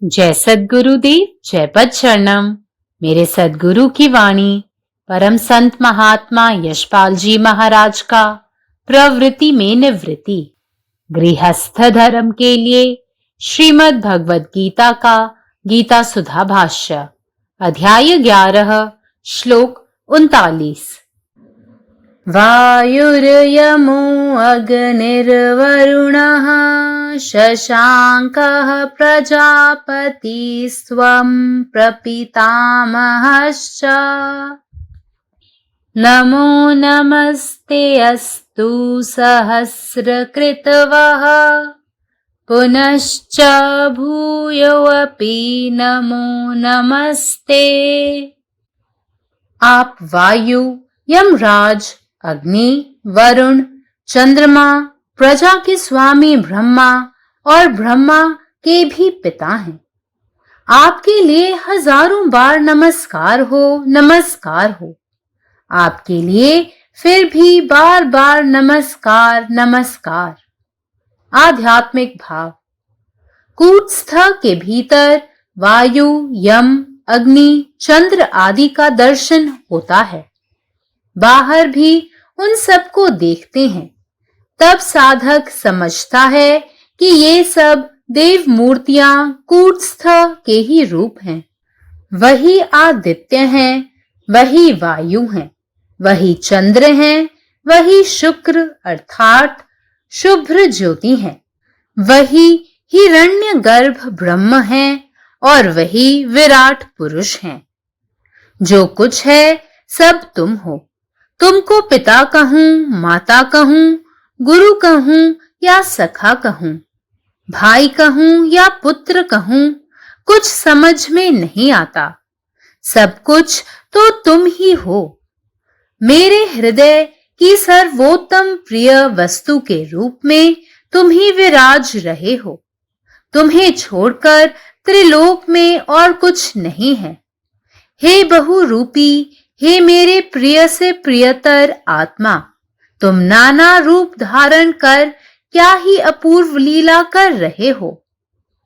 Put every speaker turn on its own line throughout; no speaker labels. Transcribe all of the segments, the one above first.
जय सद्गुरुदेव, जय पद शरणम। मेरे सद्गुरु की वाणी परम संत महात्मा यशपाल जी महाराज का प्रवृत्ति में निवृत्ति गृहस्थ धर्म के लिए श्रीमद् भगवद गीता का गीता सुधा भाष्य अध्याय 11 श्लोक 39। वायुर्यमो अग्निर्वरुणः शशाङ्कः प्रजापतिस्त्वं प्रपितामहश्च नमो नमस्ते अस्तु सहस्रकृतवः पुनश्च भूयोऽपि नमो नमस्ते। आप वायु, यमराज, अग्नि, वरुण, चंद्रमा, प्रजा के स्वामी ब्रह्मा और ब्रह्मा के भी पिता हैं। आपके लिए हजारों बार नमस्कार हो, नमस्कार हो। आपके लिए फिर भी बार बार नमस्कार, नमस्कार। आध्यात्मिक भाव। कूटस्थ के भीतर वायु, यम, अग्नि, चंद्र आदि का दर्शन होता है। बाहर भी उन सबको देखते हैं, तब साधक समझता है कि ये सब देव मूर्तियां कूटस्थ के ही रूप हैं। वही आदित्य हैं, वही वायु हैं, वही चंद्र हैं, वही शुक्र अर्थात शुभ्र ज्योति हैं, वही हिरण्यगर्भ ब्रह्म हैं और वही विराट पुरुष हैं। जो कुछ है सब तुम हो। तुमको पिता कहूं, माता कहूं, गुरु कहूं या सखा कहूं, भाई कहूं या पुत्र कहूं, कुछ समझ में नहीं आता। सब कुछ तो तुम ही हो। मेरे हृदय की सर्वोत्तम प्रिय वस्तु के रूप में तुम ही विराज रहे हो। तुम्हें छोड़कर त्रिलोक में और कुछ नहीं है। हे बहुरूपी, हे मेरे प्रिय से प्रियतर आत्मा, तुम नाना रूप धारण कर क्या ही अपूर्व लीला कर रहे हो।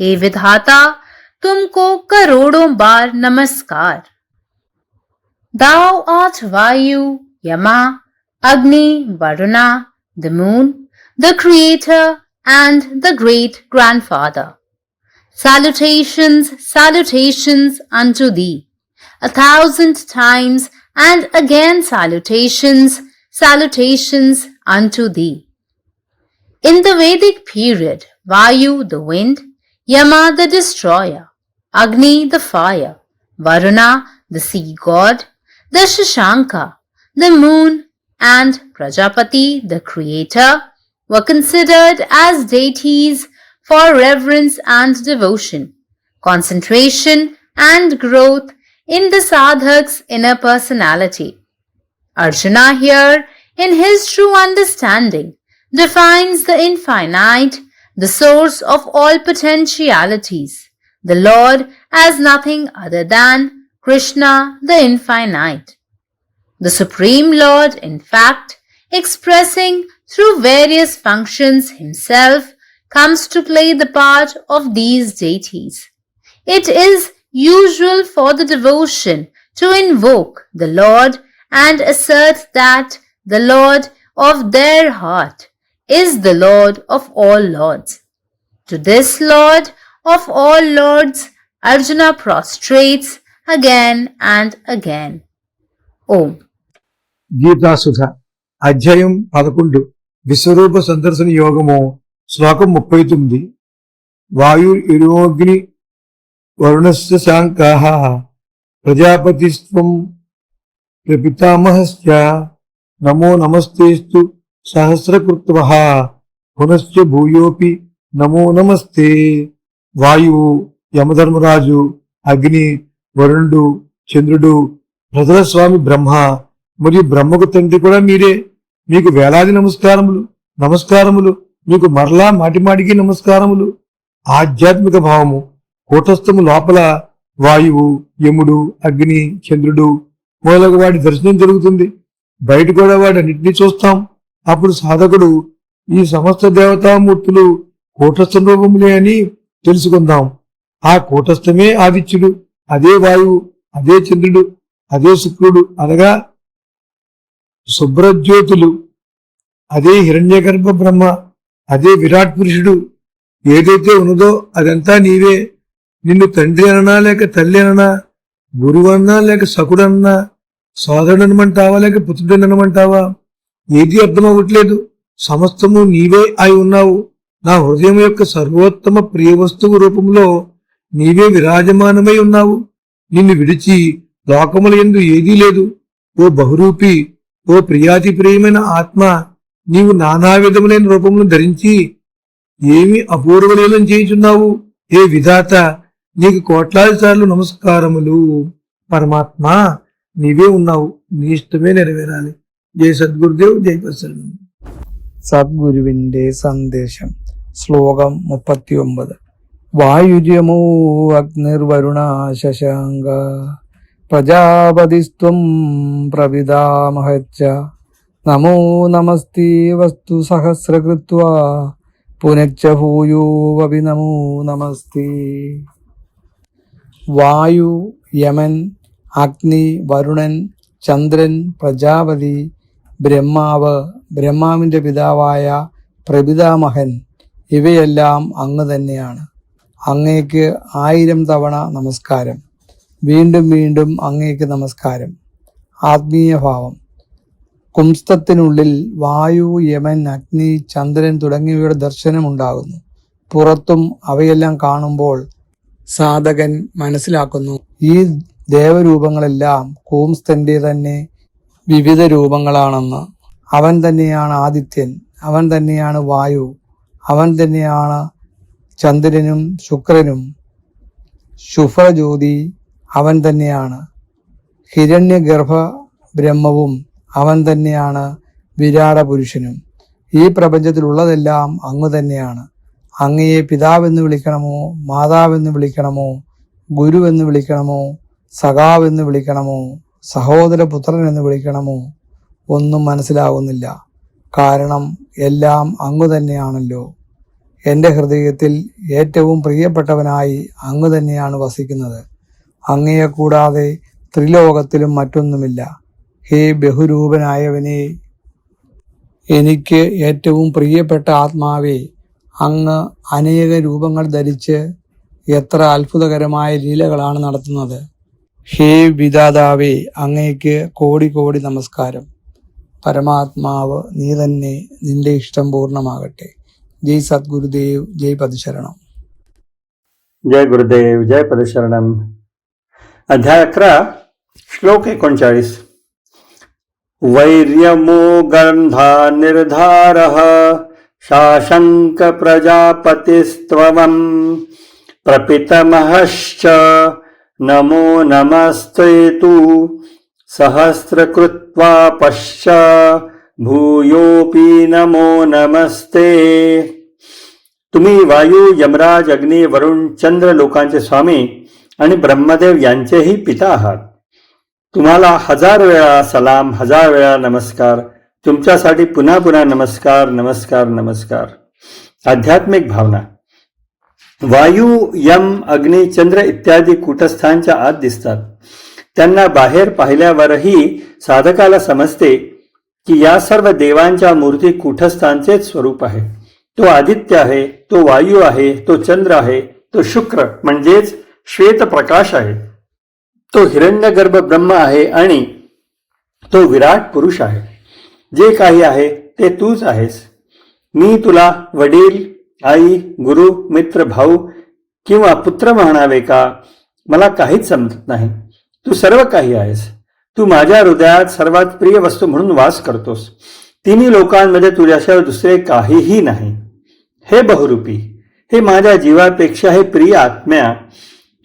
हे विधाता, तुमको करोड़ों बार नमस्कार। Thou art Vayu, Yama, Agni, Varuna, the moon, the creator and the great grandfather. Salutations, salutations unto thee. 1,000 times and again salutations, salutations unto thee. In the Vedic period, Vayu the wind, Yama the destroyer, Agni the fire, Varuna the sea god, the Shashanka, the moon, and Prajapati the creator were considered as deities for reverence and devotion, concentration and growth in the sadhak's inner personality. Arjuna here, in his true understanding, defines the infinite, the source of all potentialities, the Lord as nothing other than Krishna the infinite. The Supreme Lord, in fact, expressing through various functions himself, comes to play the part of these deities. It is usual for the devotion to invoke the Lord and assert that the Lord of their heart is the Lord of all lords. To this Lord of all lords, Arjuna prostrates again and again. Om.
గీతాసుధ అధ్యాయం 11 విశ్వరూప సందర్శన యోగము శ్లోకం 39 వాయురిరోగ్ని వరుణస్య శాంకాః ప్రజాపతిస్త్వం ప్రపితామహశ్చ నమో నమస్తేస్తు సహస్రకృత్వః పునశ్చ భూయోపి నమో నమస్తే. వాయువు, యమధర్మరాజు, అగ్ని, వరుణుడు, చంద్రుడు, ప్రజల స్వామి బ్రహ్మ మరియు బ్రహ్మకు తండ్రి కూడా మీరే. మీకు వేలాది నమస్కారములు, నమస్కారములు. మీకు మరలా మాటిమాటికి నమస్కారములు. ఆధ్యాత్మిక భావము. కూటస్థము లోపల వాయువు, యముడు, అగ్ని, చంద్రుడు మొదలగు వాడి దర్శనం జరుగుతుంది. బయట కూడా వాడన్నింటినీ చూస్తాం. అప్పుడు సాధకుడు ఈ సమస్త దేవతామూర్తులు కూటస్థ రూపములే అని తెలుసుకుందాం. ఆ కూటస్థమే ఆదిత్యుడు, అదే వాయువు, అదే చంద్రుడు, అదే శుక్రుడు అనగా శుభ్రజ్యోతులు, అదే హిరణ్యగర్భ బ్రహ్మ, అదే విరాట్ పురుషుడు. ఏదైతే ఉన్నదో అదంతా నీవే. నిన్ను తండ్రి అననా లేక తల్లి అననా, గురువు అన్నా లేక సకుడన్నా, సోదరుడు అనమంటావా లేక పుత్రుడు అనమంటావా, ఏది అర్థం అవ్వట్లేదు. సమస్తము నీవే అయి ఉన్నావు. నా హృదయం యొక్క సర్వోత్తమ ప్రియ వస్తువు రూపంలో నీవే విరాజమానమై ఉన్నావు. నిన్ను విడిచి లోకముల యందు ఏదీ లేదు. ఓ బహురూపి, ఓ ప్రియాతి ప్రియమైన ఆత్మ, నీవు నానా విధములైన రూపములను ధరించి ఏమి అపూర్వలీలం చేయుచున్నావు. ఏ విధాత, నీకు కోట్లాది సార్లు నమస్కారములు. పరమాత్మ నీవే ఉన్నావు, నీ ఇష్టమే నెరవేరాలి. జై సద్గురుదేవ్, జై ప్రసన్న.
സദ്ഗുരുവിന്റെ സന്ദേശം. ശ്ലോകം 39. വായുജ്യമോ അഗ്നിർവരുണ ശശാങ്ക പ്രജാപതിസ്ത്വം പ്രവിതാമഹച്ച നമോ നമസ്തേ വസ്തു സഹസ്രകൃത്വാ പുനശ്ച ഭൂയോവപി നമോ നമസ്തേ. വായു, യമൻ, അഗ്നി, വരുണൻ, ചന്ദ്രൻ, പ്രജാപതി, ബ്രഹ്മാവ്, ബ്രഹ്മാവിന്റെ പിതാവായ പ്രപിതാമഹൻ, ഇവയെല്ലാം അങ്ങ് തന്നെയാണ്. അങ്ങേക്ക് 1000 തവണ നമസ്കാരം. വീണ്ടും വീണ്ടും അങ്ങേക്ക് നമസ്കാരം. ആത്മീയ ഭാവം. കുംസ്തത്തിനുള്ളിൽ വായു, യമൻ, അഗ്നി, ചന്ദ്രൻ തുടങ്ങിയവയുടെ ദർശനമുണ്ടാകുന്നു. പുറത്തും അവയെല്ലാം കാണുമ്പോൾ സാധകൻ മനസ്സിലാക്കുന്നു, ഈ ദേവരൂപങ്ങളെല്ലാം കൂംസ്തന്റെ തന്നെ വിവിധ രൂപങ്ങളാണെന്ന്. അവൻ തന്നെയാണ് ആദിത്യൻ, അവൻ തന്നെയാണ് വായു, അവൻ തന്നെയാണ് ചന്ദ്രനും ശുക്രനും. ശുഭ്രജ്യോതി അവൻ തന്നെയാണ്. ഹിരണ്യഗർഭ ബ്രഹ്മവും അവൻ തന്നെയാണ്. വിരാട പുരുഷനും. ഈ പ്രപഞ്ചത്തിലുള്ളതെല്ലാം അങ്ങ് തന്നെയാണ്. അങ്ങയെ പിതാവെന്ന് വിളിക്കണമോ, മാതാവെന്ന് വിളിക്കണമോ, ഗുരുവെന്ന് വിളിക്കണമോ, സഖാവെന്ന് വിളിക്കണമോ, സഹോദരപുത്രൻ എന്ന് വിളിക്കണമോ, ഒന്നും മനസ്സിലാകുന്നില്ല. കാരണം എല്ലാം അങ്ങു തന്നെയാണല്ലോ. എൻ്റെ ഹൃദയത്തിൽ ഏറ്റവും പ്രിയപ്പെട്ടവനായി അങ്ങ് തന്നെയാണ് വസിക്കുന്നത്. അങ്ങയെ കൂടാതെ ത്രിലോകത്തിലും മറ്റൊന്നുമില്ല. ഹേ ബഹുരൂപനായവനെ, എനിക്ക് ഏറ്റവും പ്രിയപ്പെട്ട ആത്മാവേ, അങ്ങ് അനേക രൂപങ്ങൾ ധരിച്ച് എത്ര അത്ഭുതകരമായ ലീലകളാണ് നടത്തുന്നത്. ഹേ വിധാതാവേ, അങ്ങേക്ക് കോടി കോടി നമസ്കാരം. പരമാത്മാവ് നീ തന്നെ, നിന്റെ ഇഷ്ടം പൂർണ്ണമാകട്ടെ. ജയ് സദ്ഗുരുദേവ്, ജയ് പദശരണം.
जय गुरुदेव, जय पदशरणम. अध्याय 11, श्लोक 39. वैर्यमो गंधा निर्धारः शाशंक प्रजापतिस्त्वं प्रपितामहश्च नमो नमस्ते तु सहस्रकृत्वा पश्च भूयोऽपि नमो नमस्ते. तुम्ही वायू, यमराज, अग्नी, वरुण, चंद्र लोकांचे स्वामी आणि ब्रह्मदेव यांचेही पिता आहात. तुम्हाला 1000 वेळा सलाम, 1000 वेळा नमस्कार. तुमच्यासाठी पुन्हा पुन्हा नमस्कार, नमस्कार, नमस्कार. आध्यात्मिक भावना. वायू, यम, अग्नी, चंद्र इत्यादी कूटस्थांच्या आत दिसतात. त्यांना बाहेर पाहिल्यावरही साधकाला समजते की या सर्व देवांच्या मूर्ती कूटस्थांचेच स्वरूप आहे. तो आदित्य आहे, तो वायू आहे, तो चंद्र आहे, तो शुक्र म्हणजेच श्वेत प्रकाश आहे, तो हिरण्यगर्भ ब्रह्म आहे आणि तो विराट पुरुष आहे. जे काही आहे ते तूच आहेस. मी तुला वडील, आई, गुरु, मित्र, भाऊ किंवा पुत्र म्हणावे का, मला काहीच समजत नाही. तू सर्व काही आहेस. तू माझ्या हृदयात सर्वात प्रिय वस्तू म्हणून वास करतोस. तिन्ही लोकांमध्ये तुझ्याशिवाय दुसरे काहीही नाही. हे बहुरूपी, हे माझ्या जीवापेक्षाही प्रिय आत्म्या,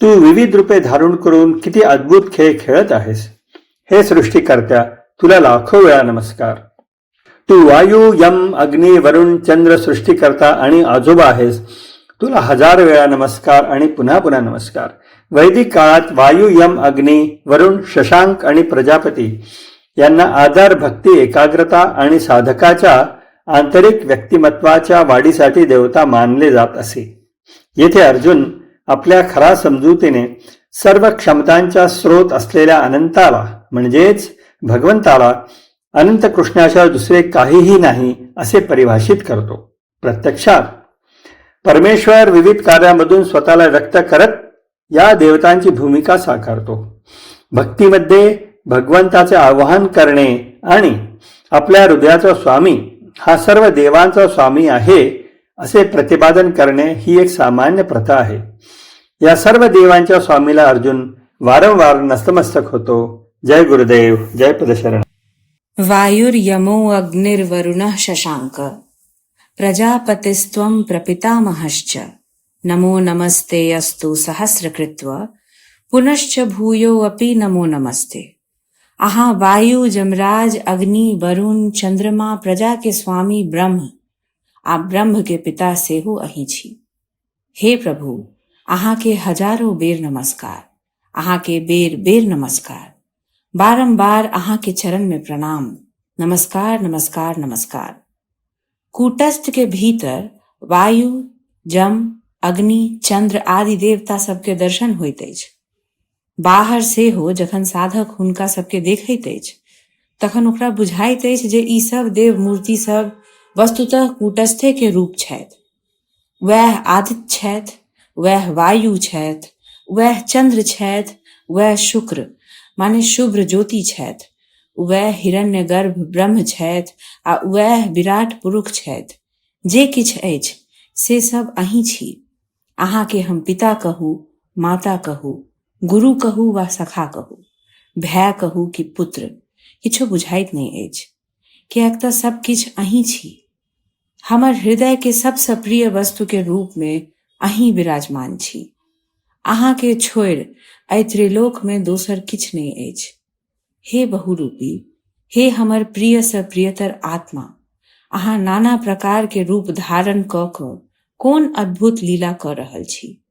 तू विविध रूपे धारण करून किती अद्भुत खेळ खेळत आहेस. हे सृष्टीकर्त्या, तुला लाखो वेळा नमस्कार. तू वायू, यम, अग्नी, वरुण, चंद्र सृष्टीकर्ता आणि आजोबा आहेस. तुला 1000 वेळा नमस्कार आणि पुन्हा पुन्हा नमस्कार. वैदिक काळात वायू, यम, अग्नी, वरुण, शशांक आणि प्रजापती यांना आदर, भक्ती, एकाग्रता आणि साधकाच्या आंतरिक व्यक्तिमत्वाच्या वाढीसाठी देवता मानले जात असे. येथे अर्जुन आपल्या खरा समजुतीने सर्व क्षमतांचा स्रोत असलेल्या अनंताला म्हणजेच भगवंताला अनंत कृष्णाशिवाय दुसरे काहीही नाही असे परिभाषित करतो. प्रत्यक्षात परमेश्वर विविध कार्यामधून स्वतःला व्यक्त करत या देवतांची भूमिका साकारतो. भक्तीमध्ये भगवंताचे आवाहन करणे आणि आपल्या हृदयाचा स्वामी हा सर्व देवांचा स्वामी आहे असे प्रतिपादन करणे ही एक सामान्य प्रथा आहे. या सर्व देवांच्या स्वामीला अर्जुन वारंवार नतमस्तक होतो. जय गुरुदेव, जय पदशरण.
वायुर्यमो अग्निर्वरुणः शशांक प्रजापतिस्त्वं प्रपितामहश्च नमो नमस्ते अस्तु सहस्रकृत्व पुनश्च भूयोऽपि नमो नमस्ते. आहा वायु, जमराज, अग्नि, वरुण, चंद्रमा, प्रजा के स्वामी ब्रह्म, आप ब्रह्म के पिता से हो અહીં छी. हे प्रभु, आहा के हजारों बेर नमस्कार, आहा के बेर बेर नमस्कार, बारंबार आहा के चरण में प्रणाम. नमस्कार नमस्कार नमस्कार. कूटस्थ के भीतर वायु, जम, अग्नि, चंद्र आदि देवता सबके दर्शन होइत अछि. बाहर से हो जखन साधक हुनका सबके देखैत अछि तखन ओकरा बुझाइत अछि जे ई सब देव मूर्ति सब वस्तुतः कूटस्थे के रूप छथि. वह आदित्य छथि, वह वायु छथि, वह चंद्र छथि, वह शुक्र माने शुभ्र ज्योति छथि, वह हिरण्यगर्भ ब्रह्म छथि आ वह विराट पुरुष छथि. जे किछु अछि से सब અહીં छी. अहाँ के हम पिता कहू, माता कहू, गुरु कहू वा सखा कहू, भाय कहू कि पुत्र, किछो बुझाइत नहि अछि, किएक तऽ सब किछु અહીં छी. हमर हृदय के सबसँ प्रिय वस्तु के रूप में અહીં विराजमान छी. अहाँ के छोड़ि एहि त्रिलोक में दोसर किछु नहि अछि. हे बहुरूपी, हे हमर प्रिय सँ प्रियतर आत्मा, अहाँ नाना प्रकार के रूप धारण क क कोन अद्भुत लीला क रहल छी.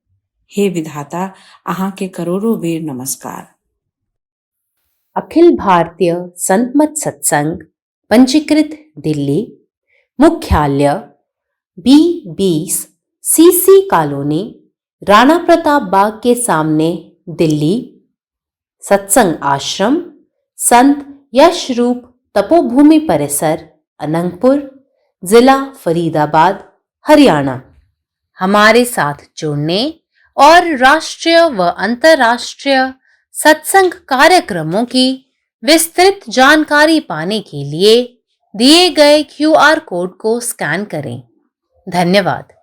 हे विधाता, अहाँ के करोड़ों बेर नमस्कार.
अखिल भारतीय संत मत सत्संग पंजीकृत दिल्ली, मुख्यालय B20 CC colony, Rana Pratap Bagh के सामने, दिल्ली. सत्संग आश्रम संत यशरूप तपोभूमि परिसर, अनंगपुर, जिला फरीदाबाद, हरियाणा. हमारे साथ जुड़ने और राष्ट्रीय व अंतर्राष्ट्रीय सत्संग कार्यक्रमों की विस्तृत जानकारी पाने के लिए दिए गए QR कोड को स्कैन करें. धन्यवाद.